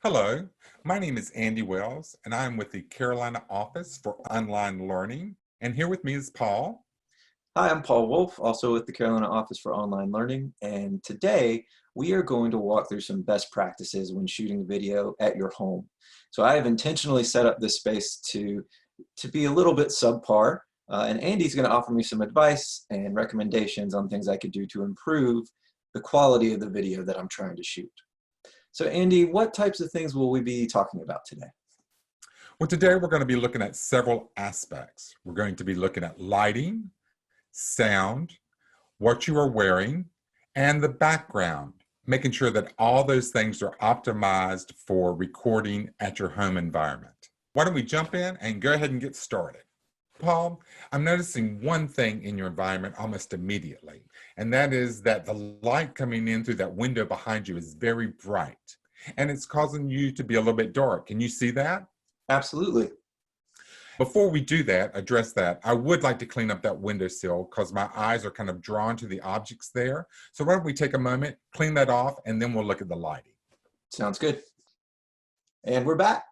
Hello, my name is Andy Wells, and I'm with the Carolina Office for Online Learning. And here with me is Paul. Hi, I'm Paul Wolf, also with the Carolina Office for Online Learning, and today we are going to walk through some best practices when shooting video at your home. So I have intentionally set up this space to be a little bit subpar, and Andy's going to offer me some advice and recommendations on things I could do to improve the quality of the video that I'm trying to shoot. So Andy, what types of things will we be talking about today? Well, today we're going to be looking at several aspects. We're going to be looking at lighting, sound, what you are wearing, and the background, making sure that all those things are optimized for recording at your home environment. Why don't we jump in and go ahead and get started? Paul, I'm noticing one thing in your environment almost immediately, and that is that the light coming in through that window behind you is very bright, and it's causing you to be a little bit dark. Can you see that? Absolutely. Before we do that, address that, I would like to clean up that windowsill because my eyes are kind of drawn to the objects there. So why don't we take a moment, clean that off, and then we'll look at the lighting. Sounds good. And we're back.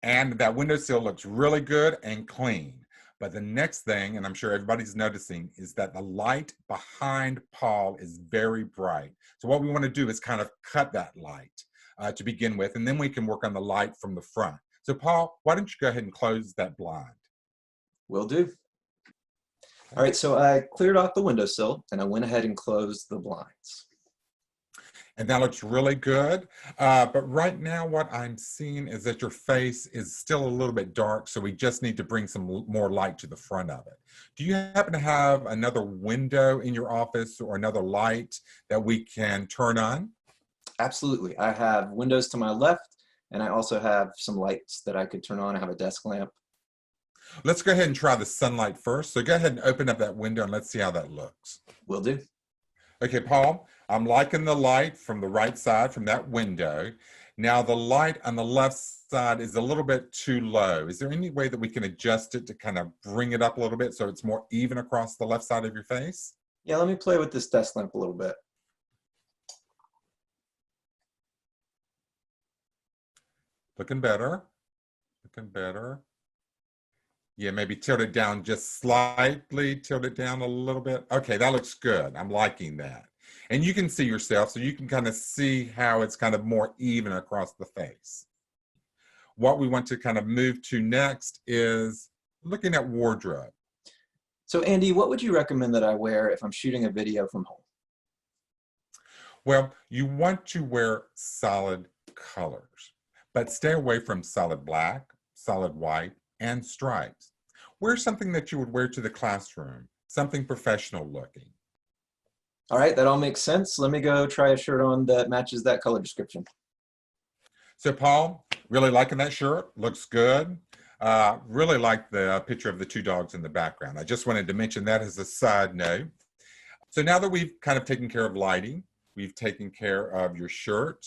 And that windowsill looks really good and clean. But the next thing, and I'm sure everybody's noticing, is that the light behind Paul is very bright. So what we want to do is kind of cut that light to begin with, and then we can work on the light from the front. So Paul, why don't you go ahead and close that blind? Will do. All right, so I cleared off the windowsill and I went ahead and closed the blinds. And that looks really good. But right now what I'm seeing is that your face is still a little bit dark, so we just need to bring some more light to the front of it. Do you happen to have another window in your office or another light that we can turn on? Absolutely. I have windows to my left, and I also have some lights that I could turn on. I have a desk lamp. Let's go ahead and try the sunlight first. So go ahead and open up that window and let's see how that looks. Will do. Okay, Paul, I'm liking the light from the right side from that window. Now the light on the left side is a little bit too low. Is there any way that we can adjust it to kind of bring it up a little bit so it's more even across the left side of your face? Yeah, let me play with this desk lamp a little bit. Looking better. Looking better. Yeah, maybe tilt it down just slightly, tilt it down a little bit. Okay, that looks good. I'm liking that. And you can see yourself, so you can kind of see how it's kind of more even across the face. What we want to kind of move to next is looking at wardrobe. So Andy, what would you recommend that I wear if I'm shooting a video from home? Well, you want to wear solid colors, but stay away from solid black, solid white, and stripes. Wear something that you would wear to the classroom, something professional looking. All right, that all makes sense. Let me go try a shirt on that matches that color description. So Paul, really liking that shirt, looks good. Really like the picture of the two dogs in the background. I just wanted to mention that as a side note. So now that we've kind of taken care of lighting, we've taken care of your shirt,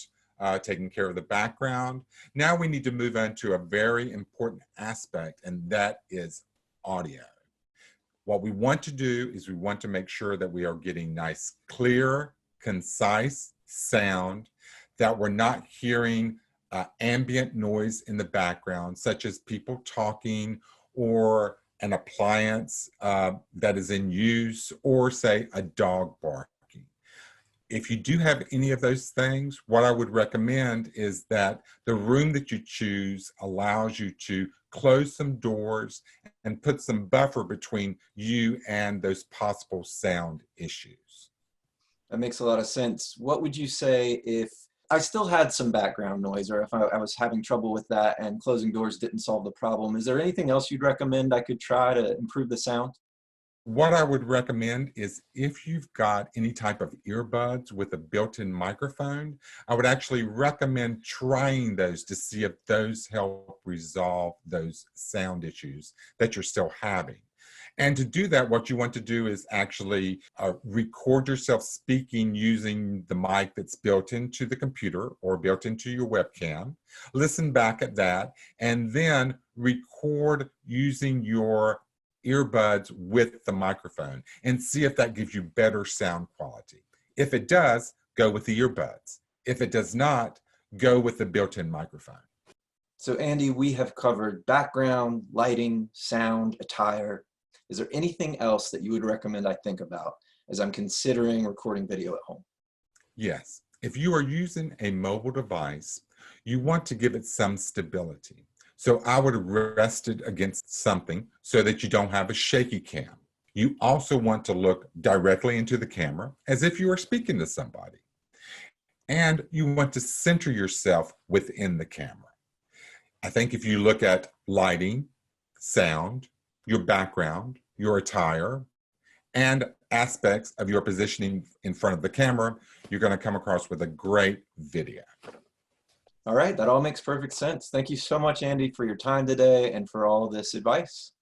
taking care of the background. Now we need to move on to a very important aspect, and that is audio. What we want to do is we want to make sure that we are getting nice, clear, concise sound, that we're not hearing ambient noise in the background, such as people talking or an appliance that is in use, or say a dog barking. If you do have any of those things, what I would recommend is that the room that you choose allows you to close some doors and put some buffer between you and those possible sound issues. That makes a lot of sense. What would you say if I still had some background noise, or if I was having trouble with that and closing doors didn't solve the problem? Is there anything else you'd recommend I could try to improve the sound? What I would recommend is if you've got any type of earbuds with a built-in microphone, I would actually recommend trying those to see if those help resolve those sound issues that you're still having. And to do that, what you want to do is actually record yourself speaking using the mic that's built into the computer or built into your webcam. Listen back at that, and then record using your earbuds with the microphone and see if that gives you better sound quality. If it does, go with the earbuds. If it does not, go with the built-in microphone. So Andy, we have covered background, lighting, sound, attire. Is there anything else that you would recommend I think about as I'm considering recording video at home? Yes, if you are using a mobile device, you want to give it some stability. So I would rest it against something so that you don't have a shaky cam. You also want to look directly into the camera as if you are speaking to somebody. And you want to center yourself within the camera. I think if you look at lighting, sound, your background, your attire, and aspects of your positioning in front of the camera, you're going to come across with a great video. All right, that all makes perfect sense. Thank you so much, Andy, for your time today and for all of this advice.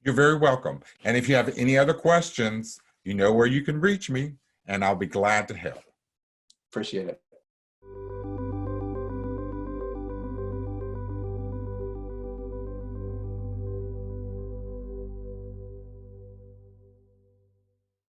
You're very welcome. And if you have any other questions, you know where you can reach me, and I'll be glad to help. Appreciate it.